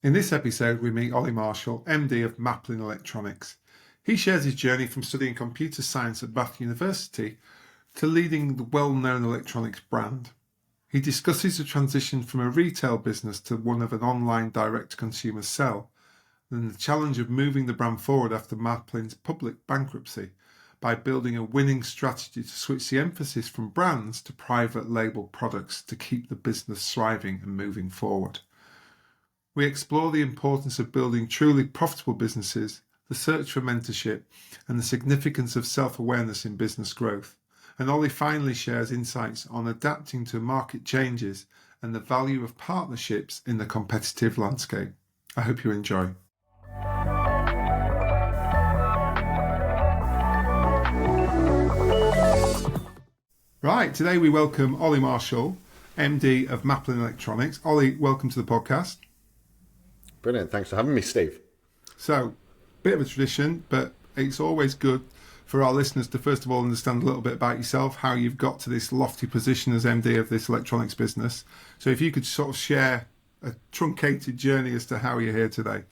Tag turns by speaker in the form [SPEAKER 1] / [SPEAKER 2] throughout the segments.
[SPEAKER 1] In this episode, we meet Ollie Marshall, MD of Maplin Electronics. He shares his journey from studying computer science at Bath University to leading the well-known electronics brand. He discusses the transition from a retail business to one of an online direct-to-consumer sell, and the challenge of moving the brand forward after Maplin's public bankruptcy by building a winning strategy to switch the emphasis from brands to private label products to keep the business thriving and moving forward. We explore the importance of building truly profitable businesses, the search for mentorship, and the significance of self-awareness in business growth. And Ollie finally shares insights on adapting to market changes and the value of partnerships in the competitive landscape. I hope you enjoy. Right, today we welcome Ollie Marshall, MD of Maplin Electronics. Ollie, welcome to the podcast.
[SPEAKER 2] Brilliant. Thanks for having me, Steve.
[SPEAKER 1] So, bit of a tradition, but it's always good for our listeners to first of all understand a little bit about yourself, how you've got to this lofty position as MD of this electronics business. So if you could sort of share a truncated journey as to how you're here today.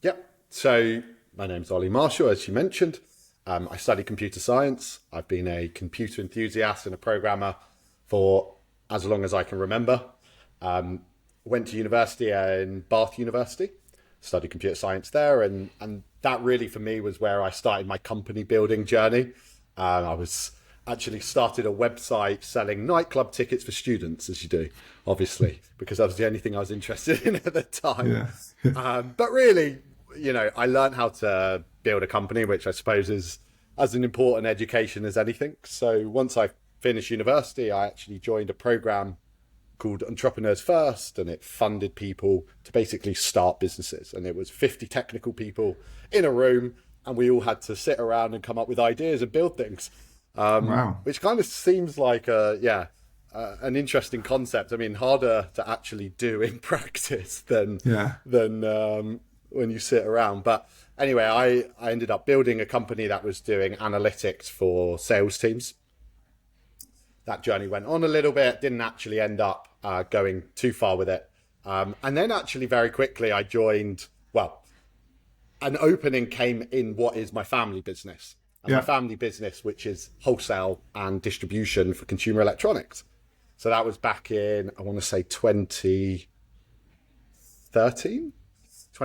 [SPEAKER 2] Yep. So my name's Ollie Marshall, as you mentioned. I study computer science. I've been a computer enthusiast and a programmer for as long as I can remember. Went to university in Bath University, studied computer science there, and that really for me was where I started my company building journey. I was actually started a website selling nightclub tickets for students, as you do, obviously, because that was the only thing I was interested in at the time. Yeah. But really, you know, I learned how to build a company, which I suppose is as an important education as anything. So once I finished university, I actually joined a program called Entrepreneurs First, and it funded people to basically start businesses. And it was 50 technical people in a room, and we all had to sit around and come up with ideas and build things. Wow. Which kind of seems like an interesting concept. I mean, harder to actually do in practice than when you sit around. But anyway, I ended up building a company that was doing analytics for sales teams. That journey went on a little bit, didn't actually end up going too far with it. And then actually very quickly I joined, an opening came in what is my family business. And my family business, which is wholesale and distribution for consumer electronics. So that was back in, I want to say 2013, I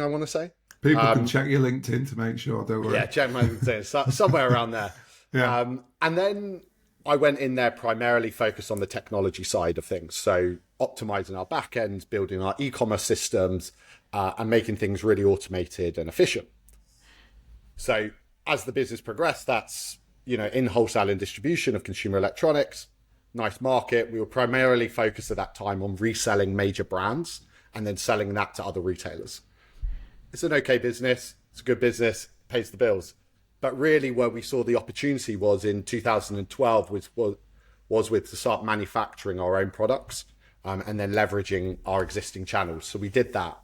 [SPEAKER 2] want to say.
[SPEAKER 1] People can check your LinkedIn to make sure, don't worry.
[SPEAKER 2] Yeah, check my LinkedIn, somewhere around there. Yeah. And then I went in there primarily focused on the technology side of things. So optimizing our back ends, building our e-commerce systems, and making things really automated and efficient. So as the business progressed, that's, in wholesale and distribution of consumer electronics, nice market. We were primarily focused at that time on reselling major brands and then selling that to other retailers. It's an okay business. It's a good business, pays the bills. But really where we saw the opportunity was in 2012 was with to start manufacturing our own products and then leveraging our existing channels. So we did that.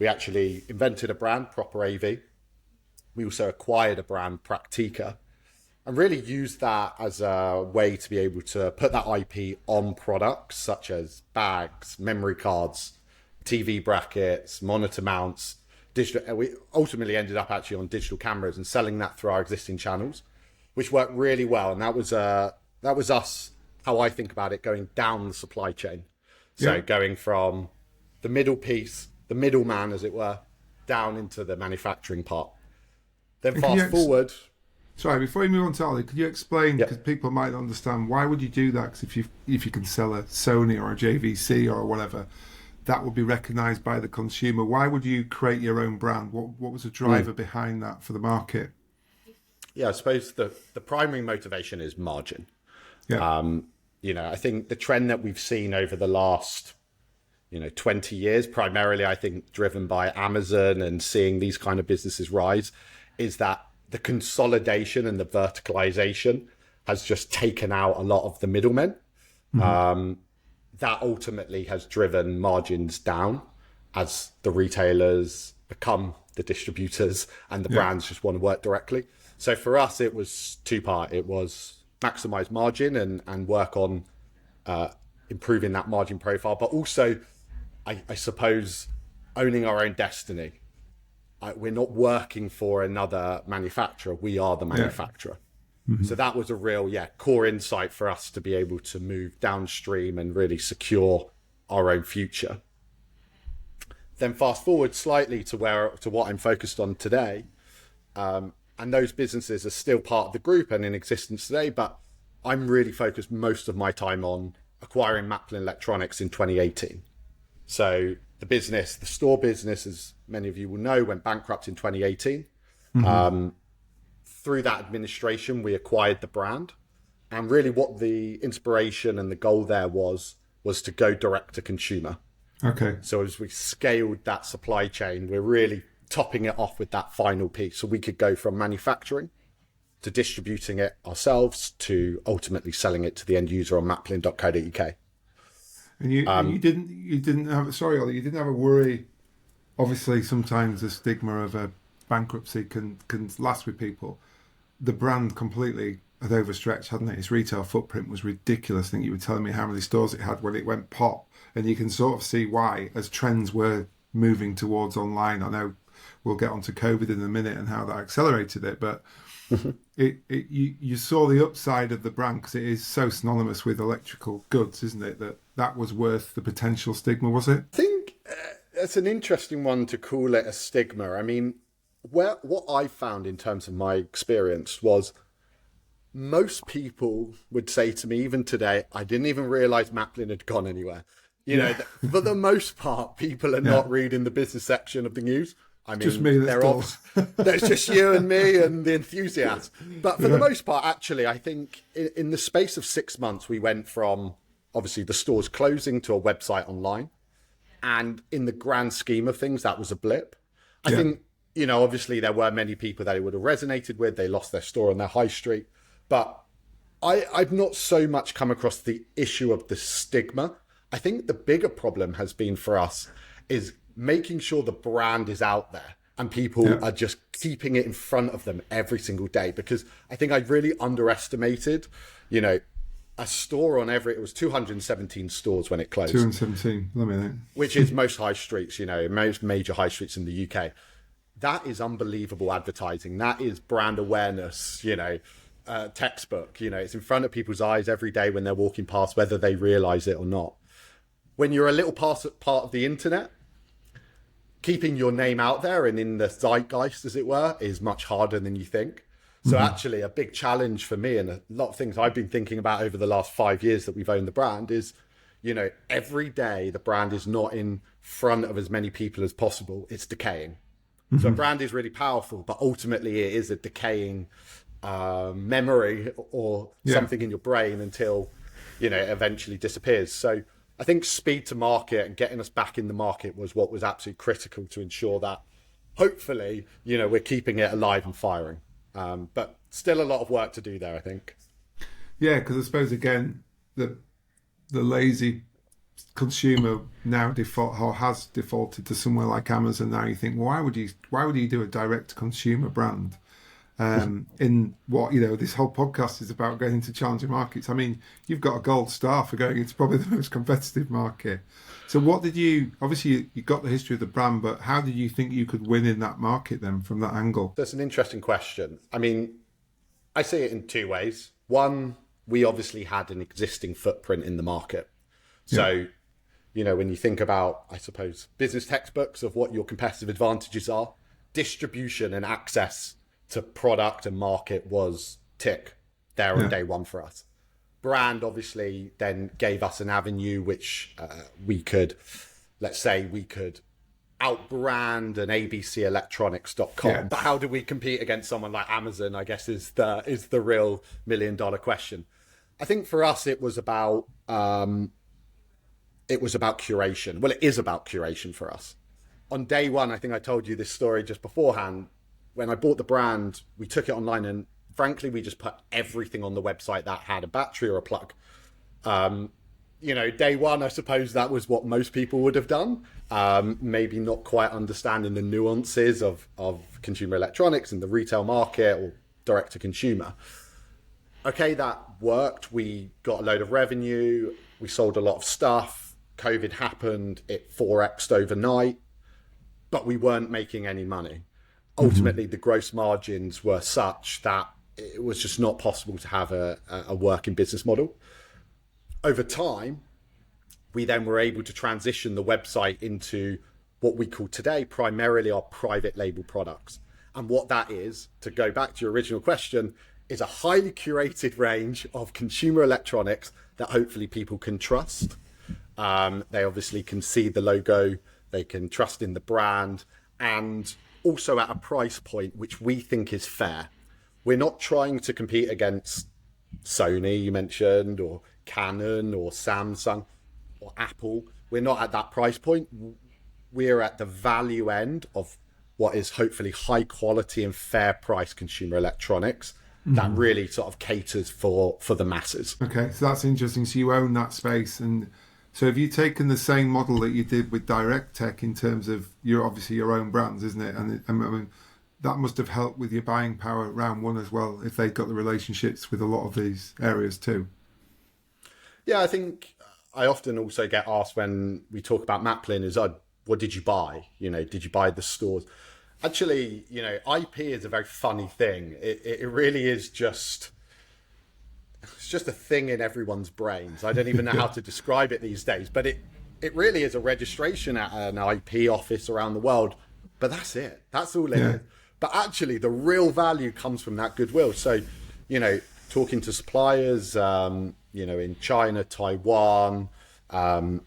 [SPEAKER 2] We actually invented a brand, Proper AV. We also acquired a brand, Practica, and really used that as a way to be able to put that IP on products such as bags, memory cards, TV brackets, monitor mounts, digital. We ultimately ended up actually on digital cameras and selling that through our existing channels, which worked really well. And that was us, how I think about it, going down the supply chain. So going from the middle piece, the middleman, as it were, down into the manufacturing part. Then fast forward.
[SPEAKER 1] Sorry, before you move on to Ollie, could you explain, because people might not understand, why would you do that? Because if you can sell a Sony or a JVC or whatever, that would be recognised by the consumer. Why would you create your own brand? What was the driver behind that for the market?
[SPEAKER 2] Yeah, I suppose the primary motivation is margin. Yeah. I think the trend that we've seen over the last 20 years, primarily I think driven by Amazon and seeing these kind of businesses rise, is that the consolidation and the verticalization has just taken out a lot of the middlemen. Mm-hmm. That ultimately has driven margins down as the retailers become the distributors and the brands just want to work directly. So for us, it was two-part. It was maximize margin and work on improving that margin profile, but also I suppose, owning our own destiny. We're not working for another manufacturer. We are the manufacturer. So that was a real, core insight for us to be able to move downstream and really secure our own future. Then fast forward slightly to what I'm focused on today. And those businesses are still part of the group and in existence today, but I'm really focused most of my time on acquiring Maplin Electronics in 2018. So the store business, as many of you will know, went bankrupt in 2018. Through that administration, we acquired the brand. And really what the inspiration and the goal there was to go direct to consumer.
[SPEAKER 1] Okay.
[SPEAKER 2] So as we scaled that supply chain, we're really topping it off with that final piece. So we could go from manufacturing to distributing it ourselves to ultimately selling it to the end user on maplin.co.uk.
[SPEAKER 1] And you didn't have, sorry, Ollie, you didn't have a worry. Obviously, sometimes the stigma of a bankruptcy can last with people. The brand completely had overstretched, hadn't it? Its retail footprint was ridiculous. I think you were telling me how many stores it had when it went pop. And you can sort of see why, as trends were moving towards online. I know we'll get onto COVID in a minute and how that accelerated it, but you saw the upside of the brand because it is so synonymous with electrical goods, isn't it? That was worth the potential stigma, was it?
[SPEAKER 2] I think it's an interesting one to call it a stigma. I mean, what I found in terms of my experience was most people would say to me, even today, I didn't even realize Maplin had gone anywhere. You know, for the most part, people are not reading the business section of the news. I mean,
[SPEAKER 1] just me,
[SPEAKER 2] there's just you and me and the enthusiasts. But for the most part, actually, I think in the space of 6 months, we went from obviously the stores closing to a website online. And in the grand scheme of things, that was a blip. I think, you know, obviously there were many people that it would have resonated with. They lost their store on their high street. But I've not so much come across the issue of the stigma. I think the bigger problem has been for us is making sure the brand is out there and people are just keeping it in front of them every single day. Because I think I really underestimated, you know, a store on it was 217 stores when it closed.
[SPEAKER 1] 217, let me know.
[SPEAKER 2] Which is most high streets, you know, most major high streets in the UK. That is unbelievable advertising. That is brand awareness, you know, textbook. You know, it's in front of people's eyes every day when they're walking past, whether they realize it or not. When you're a little part of the internet, keeping your name out there and in the zeitgeist, as it were, is much harder than you think. So actually a big challenge for me and a lot of things I've been thinking about over the last 5 years that we've owned the brand is, you know, every day the brand is not in front of as many people as possible. It's decaying. So a brand is really powerful, but ultimately it is a decaying memory or something in your brain until, you know, it eventually disappears. So I think speed to market and getting us back in the market was what was absolutely critical to ensure that hopefully, you know, we're keeping it alive and firing. But still a lot of work to do there, I think.
[SPEAKER 1] Yeah, because I suppose, again, the lazy consumer now has defaulted to somewhere like Amazon. Now you think, well, why would you do a direct consumer brand? In what, you know, this whole podcast is about going into challenging markets. I mean, you've got a gold star for going into probably the most competitive market. So what did obviously you got the history of the brand, but how did you think you could win in that market then from that angle?
[SPEAKER 2] That's an interesting question. I mean, I see it in two ways. One, we obviously had an existing footprint in the market. So, you know, when you think about, I suppose, business textbooks of what your competitive advantages are, distribution and access to product and market was tick there on day one for us. Brand obviously then gave us an avenue which we could outbrand an abcelectronics.com. But how do we compete against someone like Amazon, I guess is the real $1 million question. I think for us it was about curation. Well, it is about curation for us. On day one, I think I told you this story just beforehand. When I bought the brand, we took it online and frankly, we just put everything on the website that had a battery or a plug. You know, day one, I suppose that was what most people would have done. Maybe not quite understanding the nuances of consumer electronics and the retail market or direct to consumer. Okay, that worked. We got a load of revenue. We sold a lot of stuff. COVID happened, it 4x'd overnight, but we weren't making any money. Ultimately, the gross margins were such that it was just not possible to have a working business model. Over time, we then were able to transition the website into what we call today primarily our private label products. And what that is, to go back to your original question, is a highly curated range of consumer electronics that hopefully people can trust. They obviously can see the logo, they can trust in the brand, and also at a price point which we think is fair. We're not trying to compete against Sony, you mentioned, or Canon, or Samsung, or Apple. We're not at that price point. We're at the value end of what is hopefully high quality and fair price consumer electronics that really sort of caters for the masses.
[SPEAKER 1] Okay, so that's interesting. So you own that space, and so have you taken the same model that you did with Direct Tech in terms of your obviously your own brands, isn't it? And I mean, that must have helped with your buying power at round one as well, if they've got the relationships with a lot of these areas too.
[SPEAKER 2] Yeah, I think I often also get asked when we talk about Maplin is, what did you buy? You know, did you buy the stores? Actually, you know, IP is a very funny thing. It really is just, it's just a thing in everyone's brains. I don't even know how to describe it these days, but it really is a registration at an IP office around the world. But that's it. That's all it is. But actually, the real value comes from that goodwill. So, you know, talking to suppliers, you know, in China, Taiwan, Burma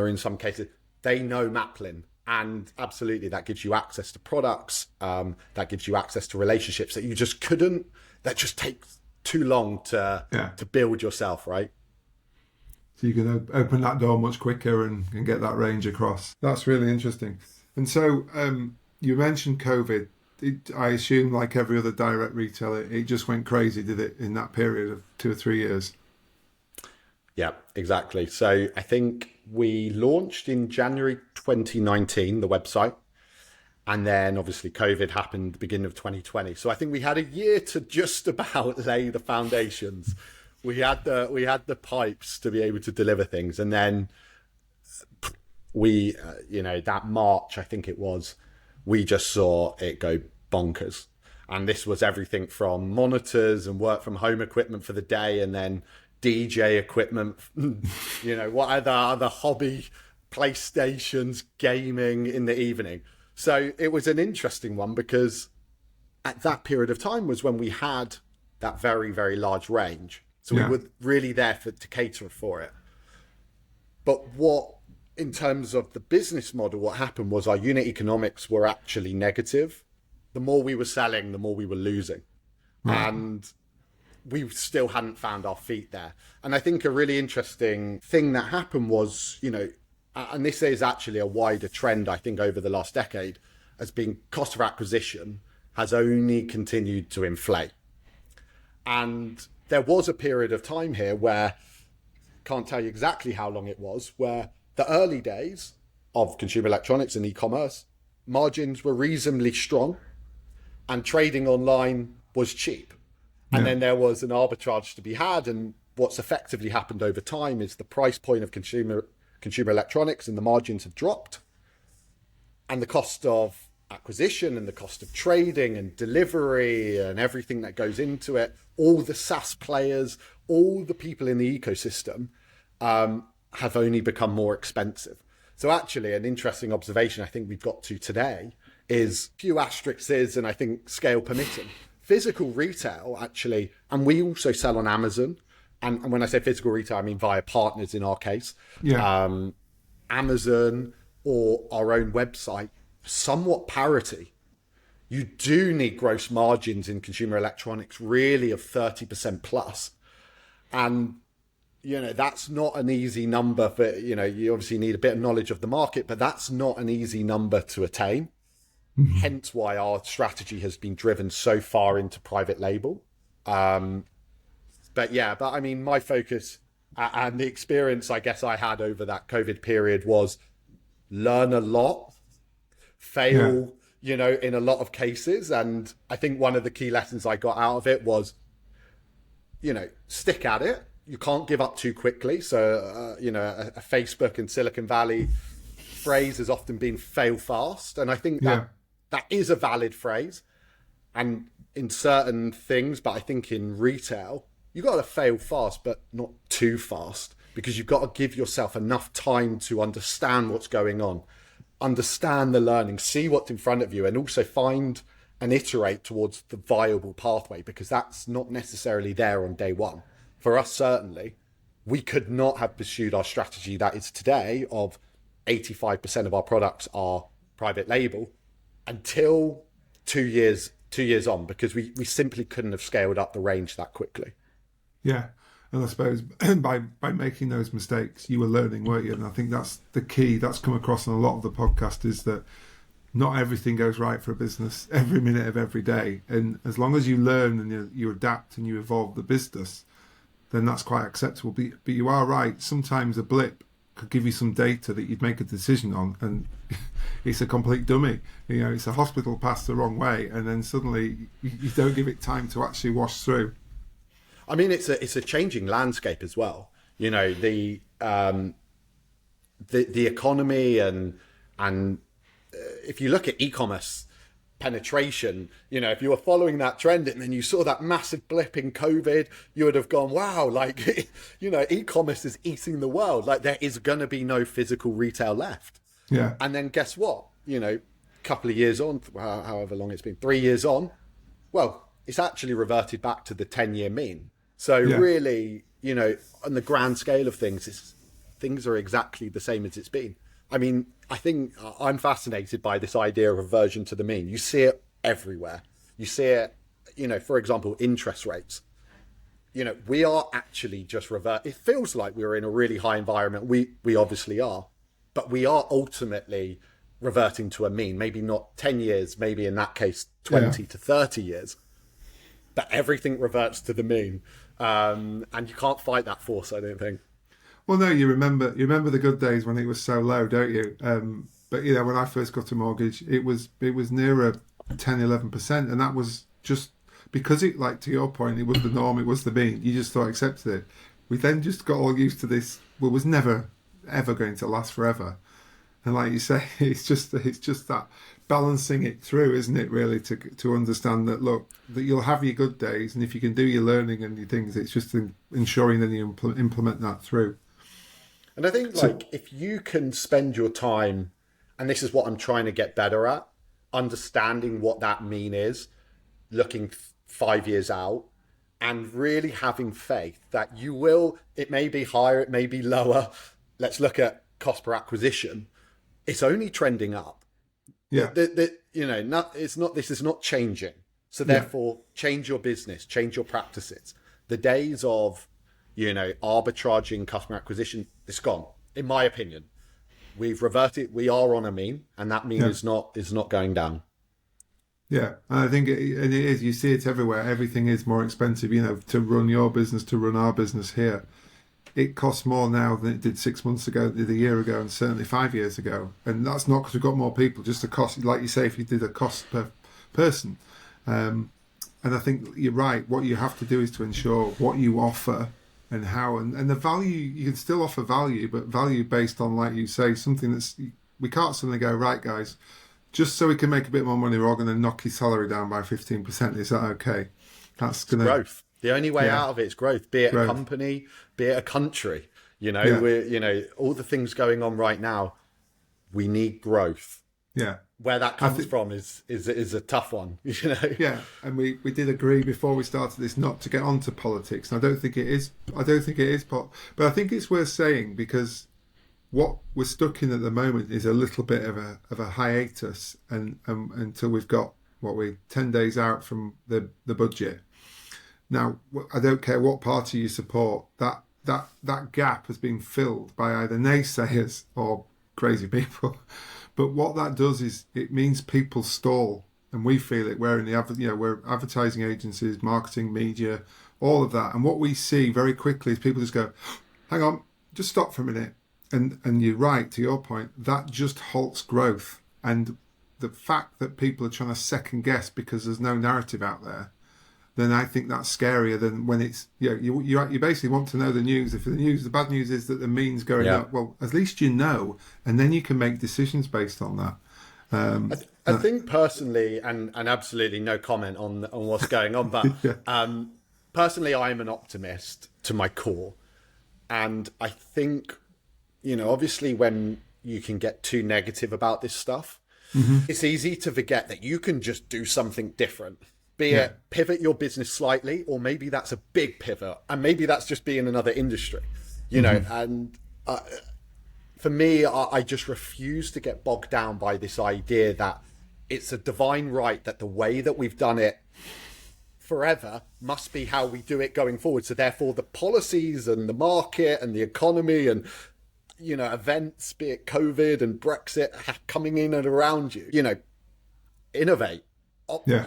[SPEAKER 2] in some cases, they know Maplin. And absolutely, that gives you access to products, that gives you access to relationships that you just couldn't, that just takes too long to build yourself, right?
[SPEAKER 1] So you can open that door much quicker and get that range across. That's really interesting. And so you mentioned COVID. I assume, like every other direct retailer, it just went crazy, did it, in that period of 2 or 3 years?
[SPEAKER 2] Yeah, exactly. So I think we launched in January 2019, the website. And then obviously COVID happened at the beginning of 2020. So I think we had a year to just about lay the foundations. We had the pipes to be able to deliver things. And then we, you know, that March, I think it was, we just saw it go bonkers. And this was everything from monitors and work from home equipment for the day, and then DJ equipment, you know, what other hobby, PlayStations, gaming in the evening. So it was an interesting one because at that period of time was when we had that very, very large range. So we were really there to cater for it. But what, in terms of the business model, what happened was our unit economics were actually negative. The more we were selling, the more we were losing. Right. And we still hadn't found our feet there. And I think a really interesting thing that happened was, you know, and this is actually a wider trend, I think, over the last decade, as being cost of acquisition has only continued to inflate. And there was a period of time here where, can't tell you exactly how long it was, where the early days of consumer electronics and e-commerce, margins were reasonably strong and trading online was cheap. And then there was an arbitrage to be had. And what's effectively happened over time is the price point of consumer electronics and the margins have dropped. And the cost of acquisition and the cost of trading and delivery and everything that goes into it, all the SaaS players, all the people in the ecosystem have only become more expensive. So actually an interesting observation I think we've got to today is few asterisks and I think scale permitting. Physical retail actually, and we also sell on Amazon. And when I say physical retail, I mean via partners in our case. Amazon or our own website, somewhat parity. You do need gross margins in consumer electronics really of 30% plus. And, you know, that's not an easy number for, you know, you obviously need a bit of knowledge of the market, but that's not an easy number to attain. Hence why our strategy has been driven so far into private label. But I mean, my focus and the experience I guess I had over that COVID period was learn a lot, fail, you know, in a lot of cases. And I think one of the key lessons I got out of it was, you know, stick at it, you can't give up too quickly. So, a Facebook in Silicon Valley phrase has often been fail fast. And I think
[SPEAKER 1] Yeah.
[SPEAKER 2] that is a valid phrase. And in certain things, but I think in retail, you got to fail fast, but not too fast, because you've got to give yourself enough time to understand what's going on, understand the learning, see what's in front of you, and also find and iterate towards the viable pathway, because that's not necessarily there on day one. For us, certainly, we could not have pursued our strategy that is today of 85% of our products are private label until 2 years on, because we simply couldn't have scaled up the range that quickly.
[SPEAKER 1] Yeah. And I suppose by making those mistakes, you were learning, weren't you? And I think that's the key. That's come across in a lot of the podcast, is that not everything goes right for a business every minute of every day. And as long as you learn and you adapt and you evolve the business, then that's quite acceptable. But you are right. Sometimes a blip could give you some data that you'd make a decision on, and it's a complete dummy. It's a hospital pass the wrong way, and then suddenly you don't give it time to actually wash through.
[SPEAKER 2] I mean, it's a changing landscape as well. The economy and if you look at e-commerce penetration, if you were following that trend and then you saw that massive blip in COVID, you would have gone, wow, like, e-commerce is eating the world. Like, there is going to be no physical retail left.
[SPEAKER 1] Yeah.
[SPEAKER 2] And then guess what? A couple of years on, however long it's been, 3 years on, well, it's actually reverted back to the 10-year mean. So really, on the grand scale of things, things are exactly the same as it's been. I mean, I think I'm fascinated by this idea of reversion to the mean. You see it everywhere. You see it, for example, interest rates. We are actually just it feels like we're in a really high environment. We obviously are, but we are ultimately reverting to a mean. Maybe not 10 years, maybe in that case 20 to 30 years. But everything reverts to the mean. And you can't fight that force, I don't think.
[SPEAKER 1] Well, no, you remember the good days when it was so low, don't you? But when I first got a mortgage, it was nearer 10, 11%, and that was just because it, like to your point, it was the norm, it was the mean. You just thought accepted it. We then just got all used to this. Well, it was never ever going to last forever, and like you say, it's just that balancing it through, isn't it? Really, to understand that, look, that you'll have your good days, and if you can do your learning and your things, it's just ensuring that you implement that through.
[SPEAKER 2] And I think, if you can spend your time, and this is what I'm trying to get better at, understanding what that mean is, looking 5 years out, and really having faith that it may be higher, it may be lower. Let's look at cost per acquisition. It's only trending up.
[SPEAKER 1] Yeah.
[SPEAKER 2] This is not changing. So therefore, change your business, change your practices. The days of, arbitraging customer acquisition, it's gone. In my opinion, we've reverted. We are on a mean, and that mean is not going down.
[SPEAKER 1] Yeah, and I think it is. You see it everywhere. Everything is more expensive. To run your business, to run our business here, it costs more now than it did 6 months ago, it did a year ago, and certainly 5 years ago. And that's not because we've got more people, just the cost. Like you say, if you did a cost per person, and I think you're right. What you have to do is to ensure what you offer and how, and the value. You can still offer value, but value based on, like you say, something that's, we can't suddenly go, right, guys, just so we can make a bit more money, we're all going to knock your salary down by 15%. Is that okay? That's going to
[SPEAKER 2] growth. The only way out of it is growth, be it a company, be it a country. We're, all the things going on right now, we need growth.
[SPEAKER 1] Yeah.
[SPEAKER 2] Where that comes from is a tough one,
[SPEAKER 1] Yeah, and we did agree before we started this not to get onto politics. And I don't think it is, but I think it's worth saying, because what we're stuck in at the moment is a little bit of a hiatus, and until we've got 10 days out from the budget. Now, I don't care what party you support, that gap has been filled by either naysayers or crazy people. But what that does is it means people stall, and we feel it. We're in we're advertising agencies, marketing, media, all of that. And what we see very quickly is people just go, hang on, just stop for a minute. And you're right, to your point, that just halts growth. And the fact that people are trying to second guess because there's no narrative out there, then I think that's scarier than when it's, you basically want to know the news. If the bad news is that the mean's going up, well, at least you know, and then you can make decisions based on that.
[SPEAKER 2] I think personally, and absolutely no comment on what's going on, but personally, I am an optimist to my core. And I think, obviously when you can get too negative about this stuff, it's easy to forget that you can just do something different. Be it pivot your business slightly, or maybe that's a big pivot, and maybe that's just be in another industry, and for me, I just refuse to get bogged down by this idea that it's a divine right that the way that we've done it forever must be how we do it going forward. So therefore the policies and the market and the economy and, events, be it COVID and Brexit coming in and around you, innovate,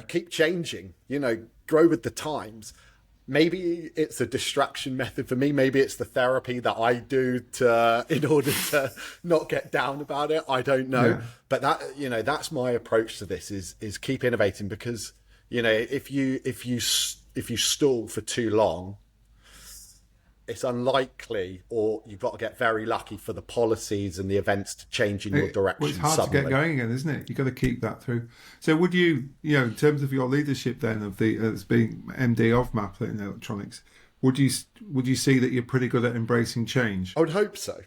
[SPEAKER 2] keep changing, grow with the times. Maybe it's a distraction method for me. Maybe it's the therapy that I do in order to not get down about it. I don't know. Yeah. But that's my approach to this is keep innovating, because, if you stall for too long, it's unlikely, or you've got to get very lucky for the policies and the events to change in your direction.
[SPEAKER 1] Well, it's hard
[SPEAKER 2] suddenly.
[SPEAKER 1] To get going again, isn't it? You've got to keep that through. So would you, in terms of your leadership then as being MD of Maplin Electronics, would you see that you're pretty good at embracing change?
[SPEAKER 2] I would hope so.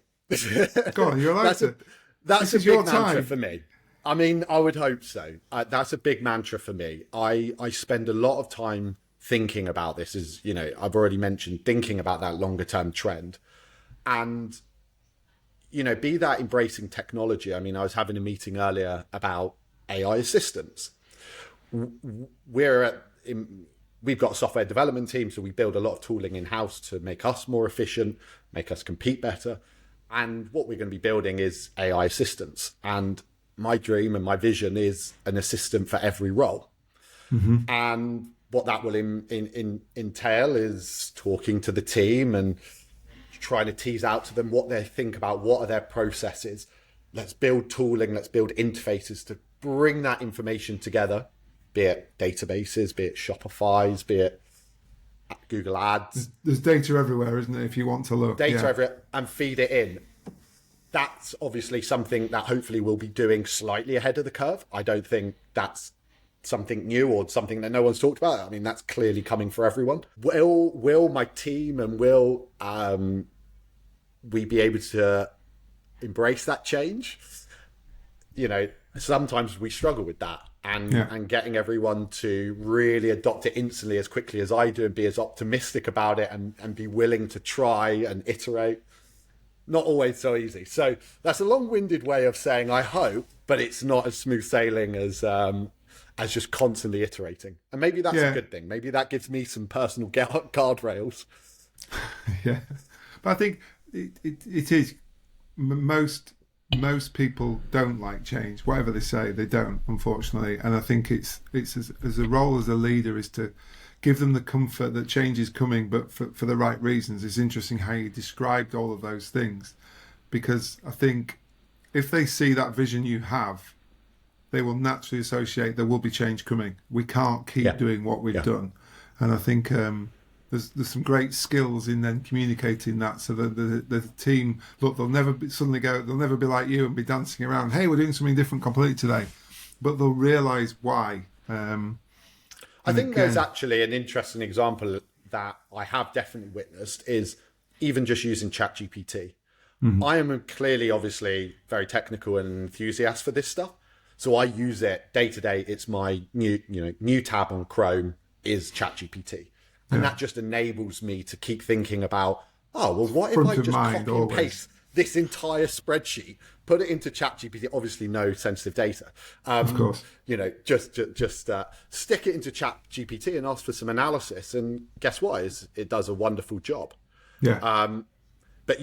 [SPEAKER 1] Go on, you're allowed to.
[SPEAKER 2] That's a big mantra for me. I mean, I would hope so. That's a big mantra for me. I spend a lot of time thinking about this, as I've already mentioned, thinking about that longer term trend, and be that embracing technology. I mean, I was having a meeting earlier about AI assistants. We've got a software development team, so we build a lot of tooling in house to make us more efficient, make us compete better. And what we're going to be building is AI assistants. And my dream and my vision is an assistant for every role. And what that will entail is talking to the team and trying to tease out to them what they think about, what are their processes. Let's build tooling, let's build interfaces to bring that information together, be it databases, be it Shopify's, be it Google Ads.
[SPEAKER 1] There's data everywhere, isn't there, if you want to look?
[SPEAKER 2] Data everywhere, and feed it in. That's obviously something that hopefully we'll be doing slightly ahead of the curve. I don't think that's something new or something that no one's talked about. I mean, that's clearly coming for everyone. Will my team and will we be able to embrace that change? Sometimes we struggle with that, and getting everyone to really adopt it instantly as quickly as I do, and be as optimistic about it, and be willing to try and iterate. Not always so easy. So that's a long-winded way of saying I hope, but it's not as smooth sailing as just constantly iterating. And maybe that's a good thing. Maybe that gives me some personal guardrails.
[SPEAKER 1] Yeah. But I think it is, most people don't like change. Whatever they say, they don't, unfortunately. And I think it's as a role as a leader is to give them the comfort that change is coming, but for the right reasons. It's interesting how you described all of those things, because I think if they see that vision you have, they will naturally associate there will be change coming. We can't keep doing what we've done. And I think there's some great skills in then communicating that, so that the team, look, they'll never be like you and be dancing around, hey, we're doing something different completely today. But they'll realise why.
[SPEAKER 2] I think there's actually an interesting example that I have definitely witnessed is even just using ChatGPT. I am clearly, obviously, very technical and enthusiast for this stuff. So I use it day to day. It's my new tab on Chrome is ChatGPT. And that just enables me to keep thinking about, what if I just copy and paste this entire spreadsheet, put it into ChatGPT, obviously no sensitive data.
[SPEAKER 1] Of course.
[SPEAKER 2] Just stick it into ChatGPT and ask for some analysis. And guess what? It does a wonderful job.
[SPEAKER 1] Yeah.
[SPEAKER 2] But,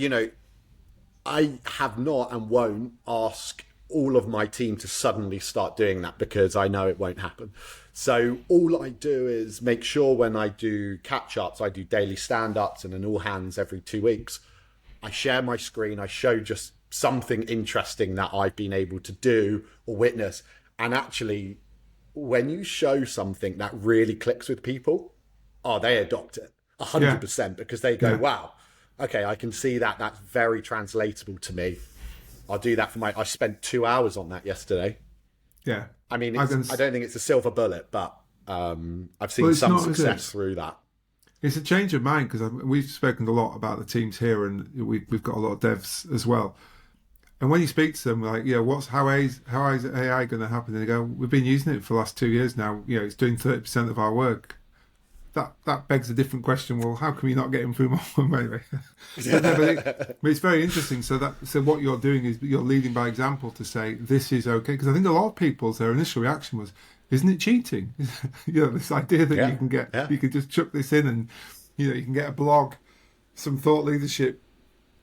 [SPEAKER 2] I have not and won't ask all of my team to suddenly start doing that, because I know it won't happen. So all I do is make sure when I do catch-ups, I do daily stand-ups and an all-hands every 2 weeks. I share my screen. I show just something interesting that I've been able to do or witness. And actually, when you show something that really clicks with people, oh, they adopt it 100% because they go, wow, okay, I can see that. That's very translatable to me. I'll do that I spent 2 hours on that yesterday.
[SPEAKER 1] Yeah.
[SPEAKER 2] I mean, I don't think it's a silver bullet, but I've seen some success through that.
[SPEAKER 1] It's a change of mind because we've spoken a lot about the teams here, and we've got a lot of devs as well. And when you speak to them, like, how is AI going to happen? And they go, we've been using it for the last 2 years now. It's doing 30% of our work. That begs a different question. Well, how come you're not getting through more? Maybe. But it's very interesting. So what you're doing is you're leading by example to say this is okay. Because I think a lot of people's their initial reaction was, isn't it cheating? This idea that you can you can just chuck this in and you can get a blog, some thought leadership.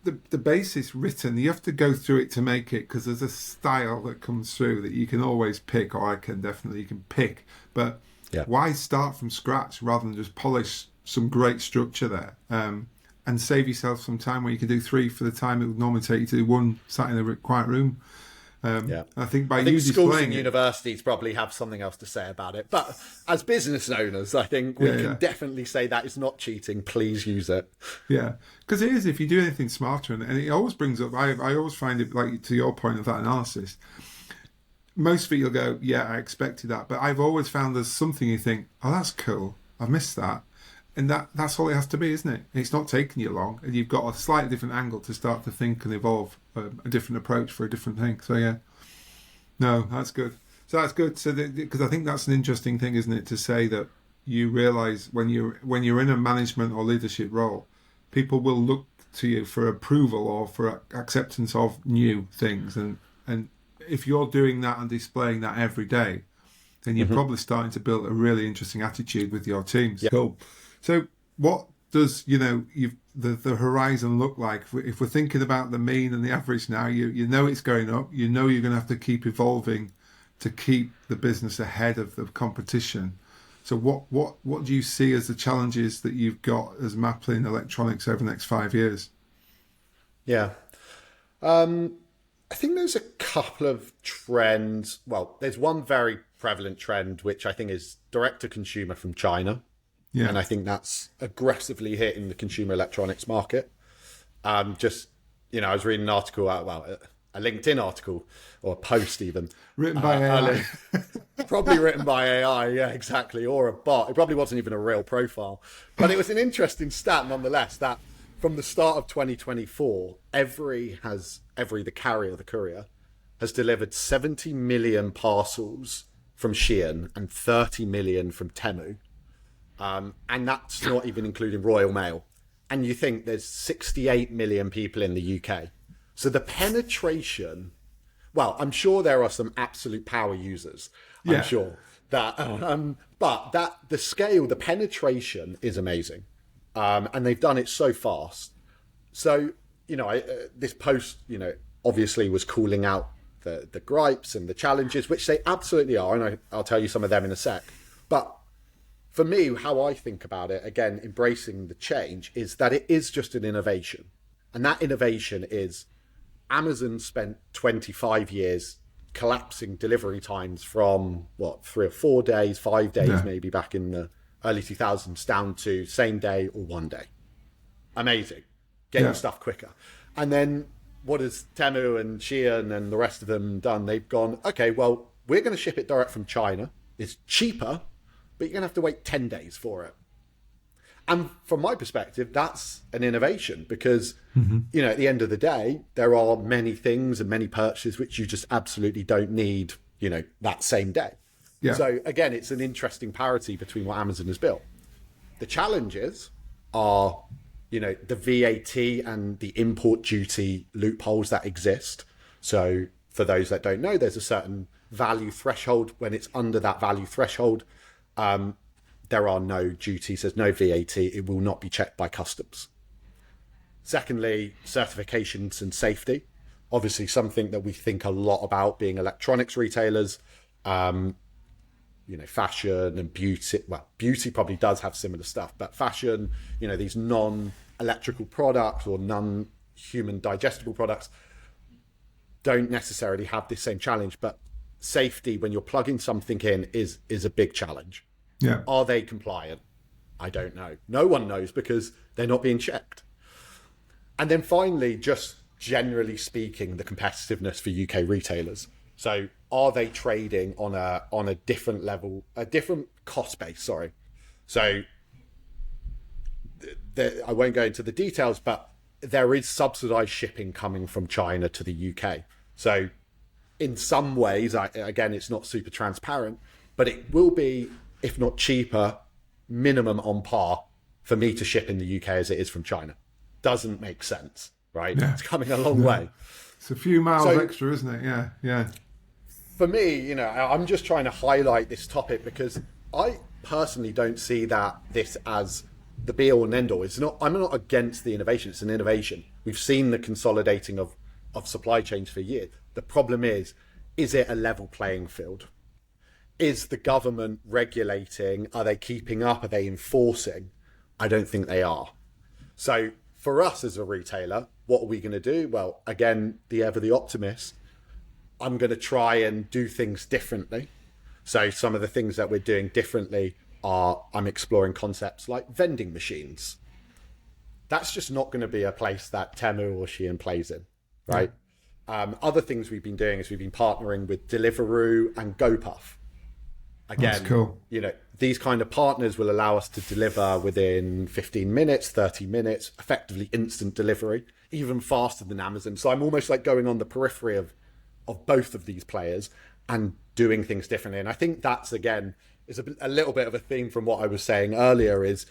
[SPEAKER 1] The basis written, you have to go through it to make it, because there's a style that comes through that you can always pick, or you can pick. But why start from scratch rather than just polish some great structure there and save yourself some time where you can do 3 for the time it would normally take you to do 1 sat in a quiet room. I think
[SPEAKER 2] schools and universities probably have something else to say about it, but as business owners, I think we can definitely say that is not cheating. Please use it. Yeah,
[SPEAKER 1] because it is. If you do anything smarter, and it always brings up. I always find it, like, to your point of that analysis. Most of it, you'll go, yeah, I expected that, but I've always found there's something you think, oh, that's cool. I missed that. And that's all it has to be, isn't it? It's not taking you long, and you've got a slightly different angle to start to think and evolve a different approach for a different thing. So no, that's good. So that's good. So because I think that's an interesting thing, isn't it, to say that you realise when you're in a management or leadership role, people will look to you for approval or for acceptance of new things, and if you're doing that and displaying that every day, then you're probably starting to build a really interesting attitude with your teams. Cool. So what does the horizon look like if we're thinking about the mean and the average now? You know it's going up. You're going to have to keep evolving to keep the business ahead of the competition. So what do you see as the challenges that you've got as Maplin Electronics over the next 5 years?
[SPEAKER 2] Yeah, I think there's a couple of trends. Well, there's one very prevalent trend which I think is direct to consumer from China. Yeah. And I think that's aggressively hitting the consumer electronics market. I was reading an article, a LinkedIn article or a post even.
[SPEAKER 1] Written by AI.
[SPEAKER 2] Probably written by AI, yeah, exactly. Or a bot. It probably wasn't even a real profile. But it was an interesting stat nonetheless that from the start of 2024, the courier has delivered 70 million parcels from Shein and 30 million from Temu. And that's not even including Royal Mail. And you think there's 68 million people in the UK. So the penetration, well, I'm sure there are some absolute power users. I'm sure that, but the scale, the penetration is amazing. And they've done it so fast. So, this post, obviously was calling out the gripes and the challenges, which they absolutely are. And I'll tell you some of them in a sec. But for me, how I think about it, again, embracing the change, is that it is just an innovation. And that innovation is Amazon spent 25 years collapsing delivery times from, 3 or 4 days, 5 days, maybe back in the early 2000s, down to same day or 1 day. Amazing. Getting stuff quicker. And then what has Temu and Shein and the rest of them done? They've gone, okay, well, we're going to ship it direct from China. It's cheaper, but you're going to have to wait 10 days for it. And from my perspective, that's an innovation because, at the end of the day, there are many things and many purchases which you just absolutely don't need, that same day. Yeah. So again, it's an interesting parity between what Amazon has built. The challenges are, the VAT and the import duty loopholes that exist. So for those that don't know, there's a certain value threshold. When it's under that value threshold, there are no duties, there's no VAT, it will not be checked by customs. Secondly, certifications and safety. Obviously something that we think a lot about being electronics retailers, fashion and beauty. Well, beauty probably does have similar stuff, but fashion, these non-electrical products or non-human digestible products don't necessarily have this same challenge, but safety when you're plugging something in is a big challenge. Yeah. Are they compliant? I don't know. No one knows because they're not being checked. And then finally, just generally speaking, the competitiveness for UK retailers. So are they trading on a different level, a different cost base? Sorry. So I won't go into the details, but there is subsidized shipping coming from China to the UK. So in some ways, again, it's not super transparent, but it will be, if not cheaper, minimum on par for me to ship in the UK as it is from China. Doesn't make sense, right? Yeah. It's coming a long way.
[SPEAKER 1] It's a few miles extra, isn't it? Yeah.
[SPEAKER 2] For me, I'm just trying to highlight this topic because I personally don't see this as the be all and end all. I'm not against the innovation. It's an innovation. We've seen the consolidating of supply chains for years. The problem is it a level playing field? Is the government regulating? Are they keeping up? Are they enforcing? I don't think they are. So for us as a retailer, what are we going to do? Well, again, the ever the optimist, I'm going to try and do things differently. So some of the things that we're doing differently are I'm exploring concepts like vending machines. That's just not going to be a place that Temu or Shein plays in, right? Other things we've been doing is we've been partnering with Deliveroo and GoPuff. Again,
[SPEAKER 1] that's cool.
[SPEAKER 2] These kind of partners will allow us to deliver within 15 minutes, 30 minutes, effectively instant delivery, even faster than Amazon. So I'm almost like going on the periphery of both of these players and doing things differently. And I think that's, again, is a little bit of a theme from what I was saying earlier, is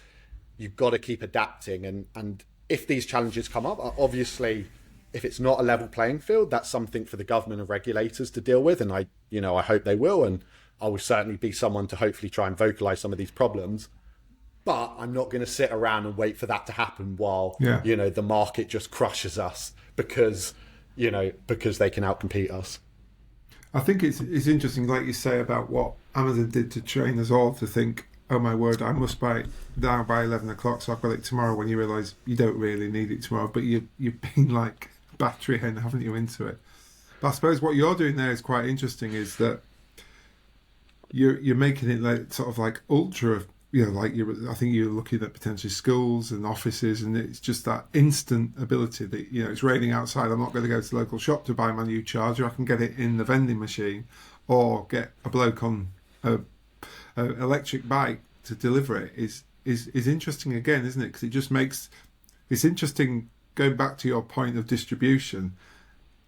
[SPEAKER 2] you've got to keep adapting. And if these challenges come up, obviously, if it's not a level playing field, that's something for the government and regulators to deal with. And I hope they will. And I will certainly be someone to hopefully try and vocalize some of these problems. But I'm not going to sit around and wait for that to happen while, the market just crushes us because they can outcompete us.
[SPEAKER 1] I think it's interesting, like you say, about what Amazon did to train us all to think, oh my word, I must buy it now by 11 o'clock, so I've got it tomorrow, when you realise you don't really need it tomorrow, but you've been like battery hen, haven't you, into it. But I suppose what you're doing there is quite interesting, is that you're making it like sort of like ultra, I think you're looking at potentially schools and offices, and it's just that instant ability that, it's raining outside, I'm not going to go to the local shop to buy my new charger, I can get it in the vending machine or get a bloke on a electric bike to deliver it is interesting again, isn't it? Because it just makes, it's interesting going back to your point of distribution.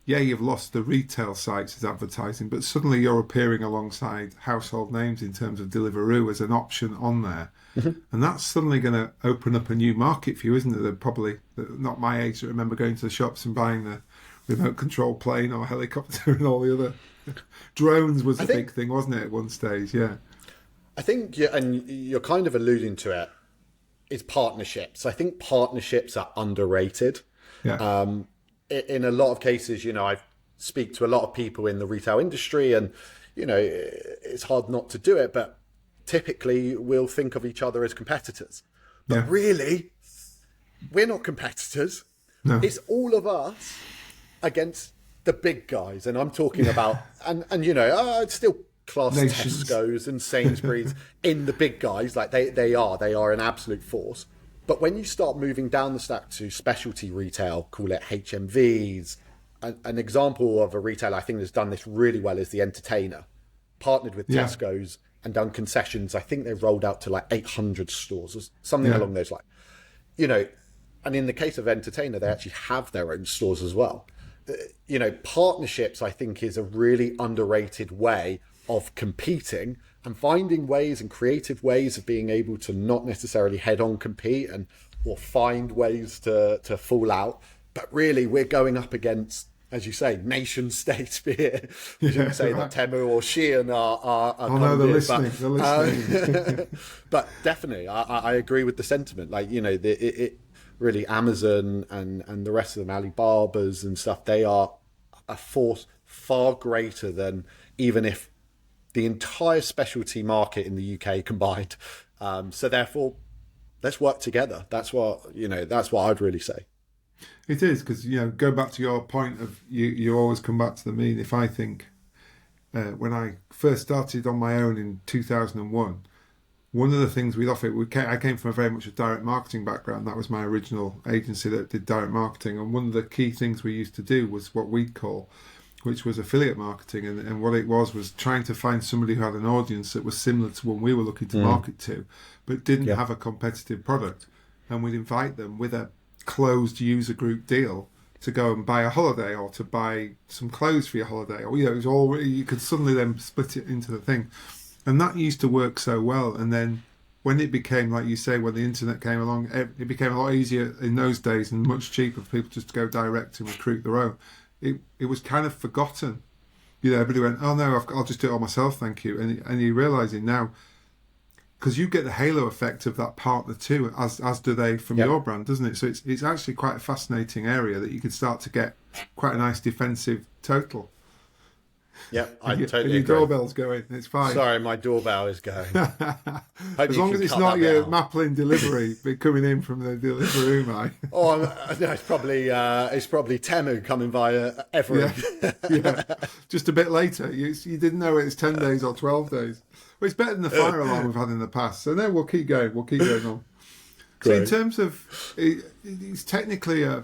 [SPEAKER 1] Yeah, you've lost the retail sites as advertising, but suddenly you're appearing alongside household names in terms of Deliveroo as an option on there. Mm-hmm. And that's suddenly going to open up a new market for you, isn't it? They're probably not my age that remember going to the shops and buying the remote control plane or helicopter and all the other drones was a big thing, wasn't it, at one stage? Yeah.
[SPEAKER 2] I think, and you're kind of alluding to it, is partnerships. I think partnerships are underrated.
[SPEAKER 1] Yeah.
[SPEAKER 2] In a lot of cases, I speak to a lot of people in the retail industry, and, it's hard not to do it, but typically we'll think of each other as competitors. But really, we're not competitors.
[SPEAKER 1] No.
[SPEAKER 2] It's all of us against the big guys. And I'm talking about, and I'd still class
[SPEAKER 1] Nations.
[SPEAKER 2] Tesco's and Sainsbury's in the big guys. Like they are an absolute force. But when you start moving down the stack to specialty retail, call it HMVs, an example of a retailer I think that's done this really well is the Entertainer, partnered with Tesco's and done concessions. I think they've rolled out to like 800 stores or something along those lines. And in the case of Entertainer, they actually have their own stores as well. Partnerships, I think, is a really underrated way of competing and finding ways and creative ways of being able to not necessarily head-on compete or find ways to fall out. But really, we're going up against, as you say, nation states here. You shouldn't say that Temu or Shein are
[SPEAKER 1] no, they're listening. They're listening.
[SPEAKER 2] But definitely, I agree with the sentiment. Like, it really, Amazon and the rest of them, Alibaba's and stuff, they are a force far greater than even if the entire specialty market in the UK combined. So therefore, let's work together. That's what I'd really say.
[SPEAKER 1] It is, because, go back to your point of you always come back to the mean. If I think when I first started on my own in 2001, one of the things we'd offer, I came from a very much a direct marketing background. That was my original agency that did direct marketing. And one of the key things we used to do was what we'd call, which was affiliate marketing. And what it was trying to find somebody who had an audience that was similar to one we were looking to market to, but didn't have a competitive product. And we'd invite them with a closed user group deal to go and buy a holiday or to buy some clothes for your holiday. Or, it was all, you could suddenly then split it into the thing. And that used to work so well. And then when it became, like you say, when the internet came along, it became a lot easier in those days and much cheaper for people just to go direct and recruit their own. It was kind of forgotten. Everybody went, oh no, I'll just do it all myself, thank you. And you're realising now, because you get the halo effect of that partner too, as do they from your brand, doesn't it? So it's actually quite a fascinating area that you could start to get quite a nice defensive total.
[SPEAKER 2] Yeah, I totally
[SPEAKER 1] agree. Your doorbell's going. It's fine.
[SPEAKER 2] Sorry, my doorbell is going.
[SPEAKER 1] As long as it's not your Maplin delivery coming in from the delivery room,
[SPEAKER 2] no, it's probably Temu coming via every.
[SPEAKER 1] Yeah. Just a bit later. You didn't know it's 10 days or 12 days. Well, it's better than the fire alarm we've had in the past. So no, we'll keep going. We'll keep going on. So in terms of, it's technically a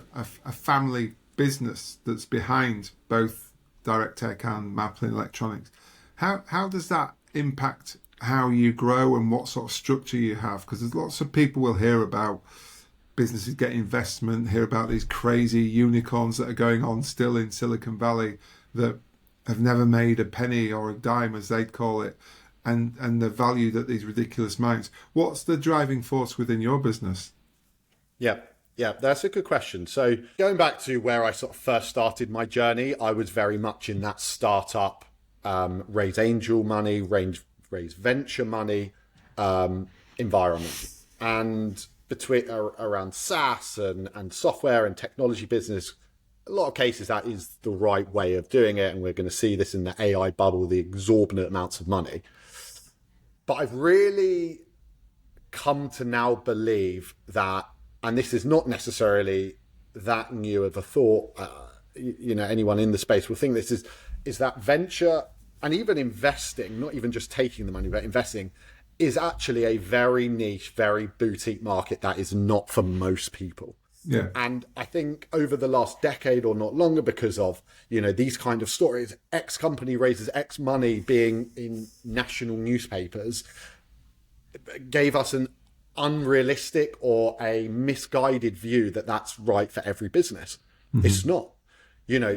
[SPEAKER 1] family business that's behind both Direct Tech and Maplin Electronics. How does that impact how you grow and what sort of structure you have? Because there's lots of people will hear about businesses getting investment, hear about these crazy unicorns that are going on still in Silicon Valley that have never made a penny or a dime, as they'd call it, and the value that these ridiculous amounts. What's the driving force within your business?
[SPEAKER 2] Yeah, that's a good question. So going back to where I sort of first started my journey, I was very much in that startup, raise angel money, raise venture money environment. And between around SaaS and software and technology business, a lot of cases that is the right way of doing it. And we're going to see this in the AI bubble, the exorbitant amounts of money. But I've really come to now believe that, and this is not necessarily that new of a thought, anyone in the space will think this is that venture and even investing, not even just taking the money, but investing is actually a very niche, very boutique market that is not for most people.
[SPEAKER 1] Yeah.
[SPEAKER 2] And I think over the last decade or not longer, because of, these kind of stories, X company raises X money being in national newspapers, gave us an unrealistic or a misguided view that that's right for every business. Mm-hmm. It's not.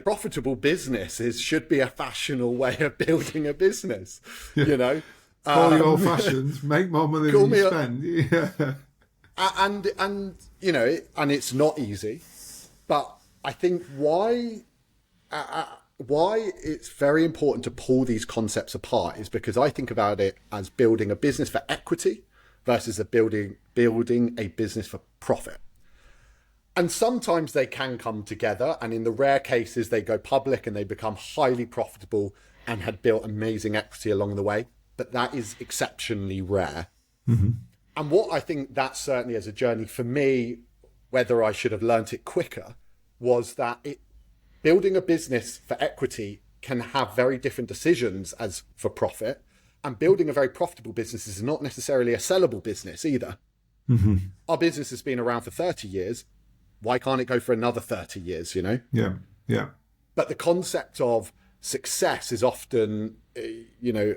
[SPEAKER 2] Profitable businesses should be a fashionable way of building a business.
[SPEAKER 1] Call the old fashions, make more money than you spend. Yeah.
[SPEAKER 2] And it's not easy, but I think why it's very important to pull these concepts apart is because I think about it as building a business for equity versus building a business for profit. And sometimes they can come together, and in the rare cases they go public and they become highly profitable and had built amazing equity along the way, but that is exceptionally rare. Mm-hmm. And what I think that certainly as a journey for me, whether I should have learnt it quicker, was that building a business for equity can have very different decisions as for profit. And building a very profitable business is not necessarily a sellable business either. Mm-hmm. Our business has been around for 30 years. Why can't it go for another 30 years,
[SPEAKER 1] Yeah.
[SPEAKER 2] But the concept of success is often,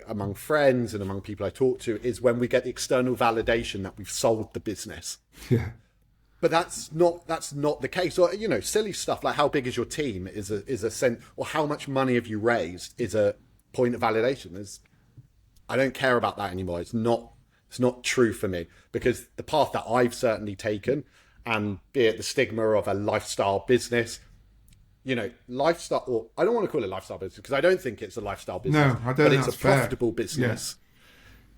[SPEAKER 2] among friends and among people I talk to, is when we get the external validation that we've sold the business.
[SPEAKER 1] Yeah.
[SPEAKER 2] But that's not the case. Or, silly stuff like how big is your team is a sense, or how much money have you raised is a point of validation. I don't care about that anymore. It's not true for me, because the path that I've certainly taken, and be it the stigma of a lifestyle business, lifestyle, or I don't want to call it lifestyle business because I don't think it's a lifestyle business.
[SPEAKER 1] No, I don't.
[SPEAKER 2] But it's a profitable business.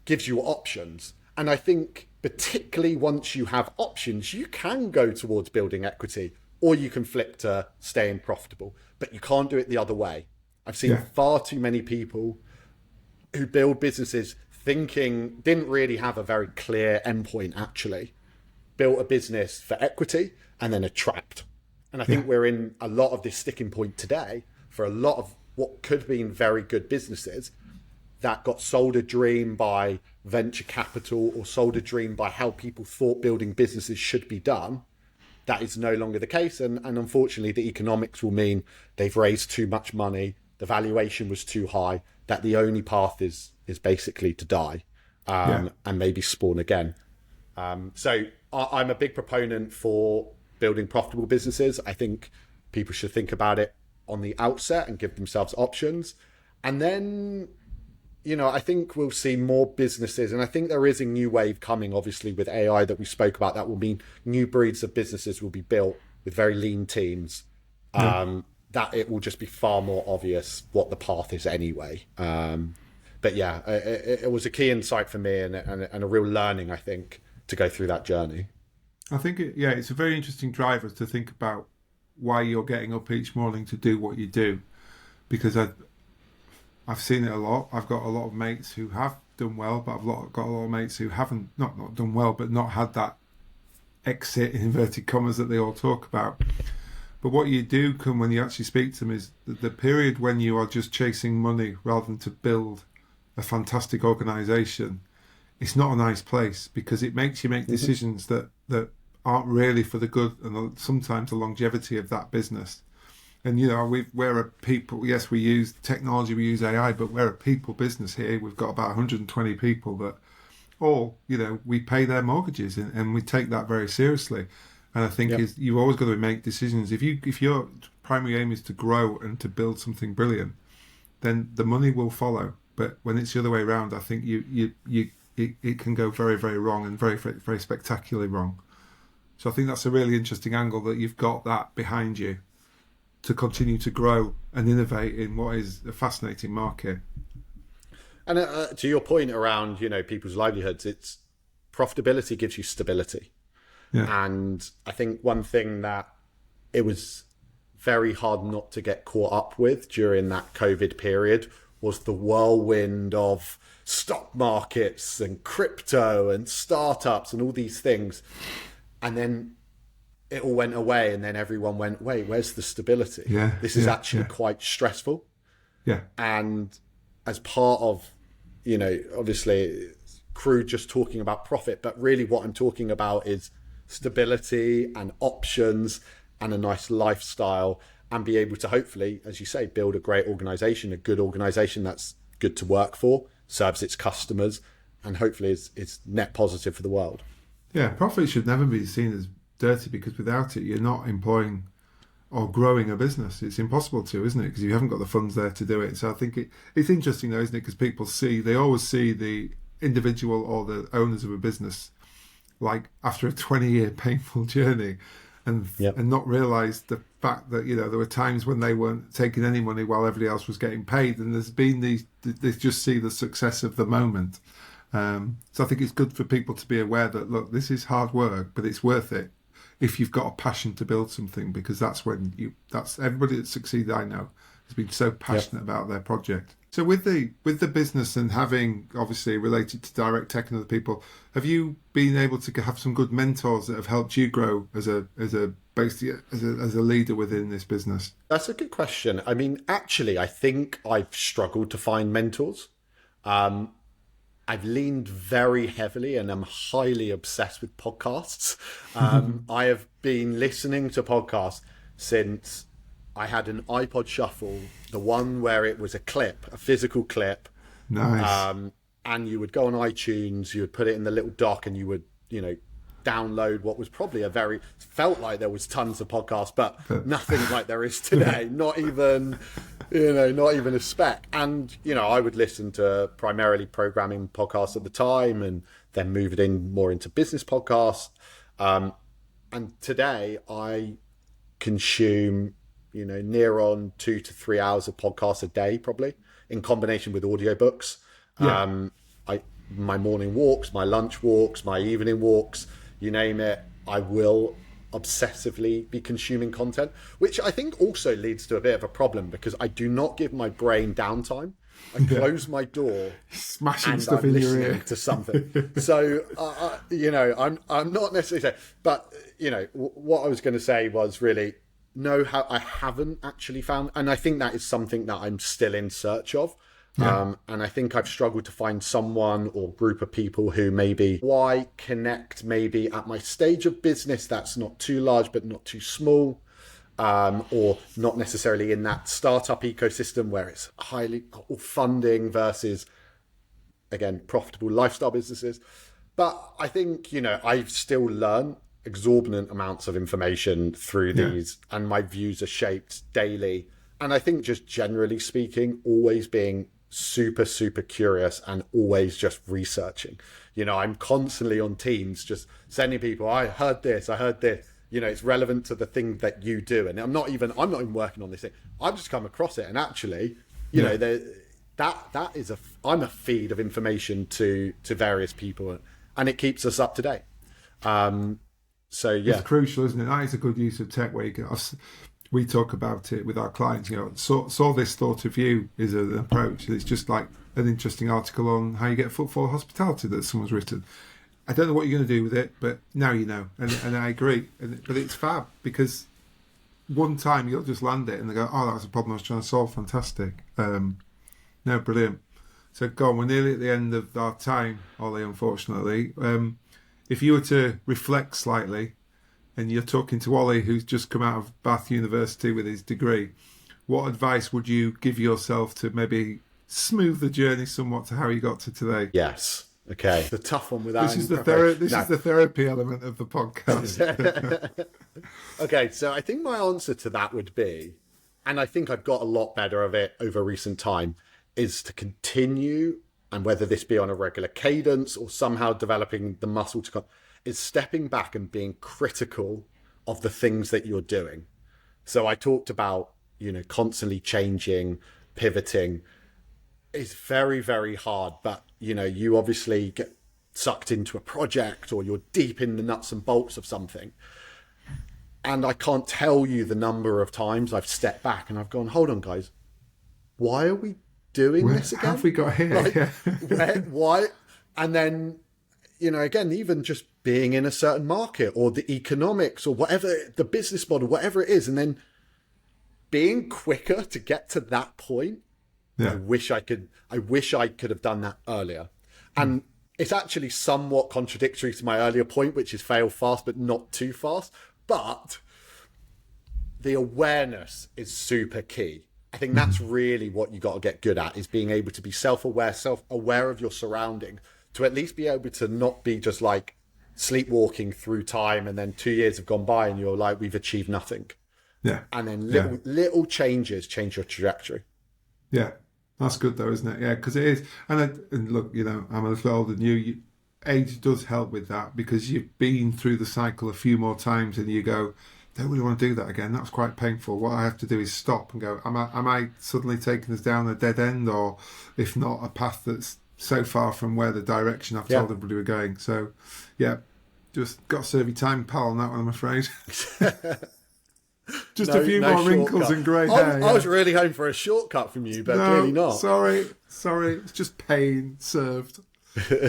[SPEAKER 2] Gives you options. And I think particularly once you have options, you can go towards building equity, or you can flip to staying profitable, but you can't do it the other way. I've seen far too many people who build businesses didn't really have a very clear endpoint actually. Built a business for equity and then are trapped. And I think we're in a lot of this sticking point today for a lot of what could have been very good businesses. that got sold a dream by venture capital or sold a dream by how people thought building businesses should be done, that is no longer the case. And unfortunately, the economics will mean they've raised too much money, the valuation was too high, that the only path is basically to die and maybe spawn again. So I'm a big proponent for building profitable businesses. I think people should think about it on the outset and give themselves options. And then, I think we'll see more businesses. And I think there is a new wave coming, obviously, with AI that we spoke about. That will mean new breeds of businesses will be built with very lean teams. That it will just be far more obvious what the path is anyway. But yeah, it was a key insight for me and a real learning, I think, to go through that journey.
[SPEAKER 1] I think, it's a very interesting driver to think about why you're getting up each morning to do what you do, because I've seen it a lot. I've got a lot of mates who have done well, but I've got a lot of mates who haven't not done well, but not had that exit in inverted commas that they all talk about. But what you do when you actually speak to them is the period when you are just chasing money rather than to build a fantastic organisation. It's not a nice place, because it makes you make decisions that aren't really for the good and sometimes the longevity of that business. And, we're a people, yes, we use technology, we use AI, but we're a people business here. We've got about 120 people that all, we pay their mortgages and we take that very seriously. And I think you've always got to make decisions. If your primary aim is to grow and to build something brilliant, then the money will follow. But when it's the other way around, I think it can go very, very wrong and very, very spectacularly wrong. So I think that's a really interesting angle, that you've got that behind you to continue to grow and innovate in what is a fascinating market.
[SPEAKER 2] And to your point around, people's livelihoods, it's profitability gives you stability. Yeah. And I think one thing that it was very hard not to get caught up with during that COVID period was the whirlwind of stock markets and crypto and startups and all these things. And then it all went away, and then everyone went, wait, where's the stability? This is actually quite stressful. And as part of, obviously crude just talking about profit, but really what I'm talking about is stability and options and a nice lifestyle, and be able to hopefully, as you say, build a great organization, a good organization that's good to work for, serves its customers, and hopefully is net positive for the world.
[SPEAKER 1] Yeah, profit should never be seen as dirty, because without it, you're not employing or growing a business. It's impossible to, isn't it? Because you haven't got the funds there to do it. So I think it's interesting though, isn't it? Because people they always see the individual or the owners of a business like after a 20-year painful journey, and not realise the fact that there were times when they weren't taking any money while everybody else was getting paid, and there's been they just see the success of the moment. So I think it's good for people to be aware that, look, this is hard work, but it's worth it if you've got a passion to build something, because that's everybody that succeeds I know has been so passionate about their project. So with the business and having obviously related to direct tech and other people, have you been able to have some good mentors that have helped you grow as a leader within this business?
[SPEAKER 2] That's a good question. I mean, actually, I think I've struggled to find mentors. I've leaned very heavily and I'm highly obsessed with podcasts. I have been listening to podcasts since I had an iPod Shuffle, the one where it was a physical clip.
[SPEAKER 1] Nice.
[SPEAKER 2] And you would go on iTunes, you would put it in the little dock, and you would, download what was probably felt like there was tons of podcasts, but nothing like there is today. Not even a speck. And, I would listen to primarily programming podcasts at the time, and then moved in more into business podcasts. And today I consume, near on 2 to 3 hours of podcasts a day, probably, in combination with audiobooks. My morning walks, my lunch walks, my evening walks, you name it, I will obsessively be consuming content, which I think also leads to a bit of a problem, because I do not give my brain downtime. I close my door,
[SPEAKER 1] smashing stuff in your ear
[SPEAKER 2] to something. So, I'm not necessarily, but what I was going to say was really, I haven't actually found, and I think that is something that I'm still in search of.
[SPEAKER 1] Yeah.
[SPEAKER 2] And I think I've struggled to find someone or group of people who maybe why connect maybe at my stage of business that's not too large but not too small, or not necessarily in that startup ecosystem where it's highly funding versus, again, profitable lifestyle businesses. But I think, I've still learned exorbitant amounts of information through these, and my views are shaped daily. And I think just generally speaking, always being super, super curious and always just researching. I'm constantly on Teams just sending people, I heard this. It's relevant to the thing that you do. And I'm not even working on this thing. I've just come across it. And actually, I'm a feed of information to various people, and it keeps us up to date.
[SPEAKER 1] It's crucial, isn't it? That is a good use of tech where we talk about it with our clients. Saw this thought of you is an approach. It's just like an interesting article on how you get footfall hospitality that someone's written. I don't know what you're going to do with it, but now you know. And I agree. But it's fab because one time you'll just land it and they go, oh, that was a problem I was trying to solve. Fantastic. No, brilliant. So go on, we're nearly at the end of our time, Ollie, unfortunately. If you were to reflect slightly, and you're talking to Ollie, who's just come out of Bath University with his degree, what advice would you give yourself to maybe smooth the journey somewhat to how you got to today?
[SPEAKER 2] Yes. Okay. The tough one without.
[SPEAKER 1] This is the therapy element of the podcast.
[SPEAKER 2] Okay, so I think my answer to that would be, and I think I've got a lot better of it over recent time, is to continue, and whether this be on a regular cadence or somehow developing the muscle to is stepping back and being critical of the things that you're doing. So I talked about, constantly changing, pivoting. It's very, very hard, but, you obviously get sucked into a project or you're deep in the nuts and bolts of something. And I can't tell you the number of times I've stepped back and I've gone, hold on, guys, why are we doing this again?
[SPEAKER 1] How have we got here?
[SPEAKER 2] Why? And then, again, even just being in a certain market or the economics or whatever, the business model, whatever it is, and then being quicker to get to that point.
[SPEAKER 1] Yeah.
[SPEAKER 2] I wish I could have done that earlier. And it's actually somewhat contradictory to my earlier point, which is fail fast, but not too fast. But the awareness is super key. I think that's really what you got to get good at, is being able to be self-aware of your surroundings, to at least be able to not be just like sleepwalking through time and then 2 years have gone by and you're like, we've achieved nothing.
[SPEAKER 1] Yeah.
[SPEAKER 2] And then little changes change your trajectory.
[SPEAKER 1] Yeah. That's good though, isn't it? Yeah, because it is. And look, I'm a little older than you. Age does help with that because you've been through the cycle a few more times and you go, don't really want to do that again. That was quite painful. What I have to do is stop and go, am I suddenly taking us down a dead end, or if not, a path that's so far from where the direction I've told everybody we're going. So, yeah, just got to serve your time, pal, on that one, I'm afraid. Just a few more wrinkles and grey hair.
[SPEAKER 2] I was really hoping for a shortcut from you, but clearly not.
[SPEAKER 1] Sorry. It's just pain served.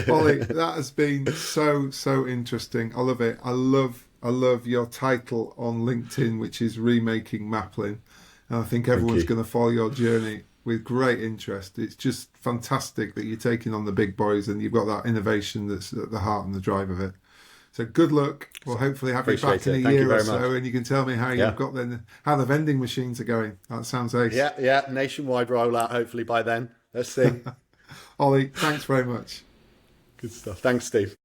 [SPEAKER 1] Ollie, that has been so interesting. I love it. I love your title on LinkedIn, which is Remaking Maplin. And I think everyone's going to follow your journey with great interest. It's just fantastic that you're taking on the big boys and you've got that innovation that's at the heart and the drive of it. So good luck. We'll hopefully have you back in a year or so, and you can tell me how you've got how the vending machines are going. That sounds ace.
[SPEAKER 2] Yeah, nationwide rollout hopefully by then. Let's see.
[SPEAKER 1] Ollie, thanks very much.
[SPEAKER 2] Good stuff. Thanks, Steve.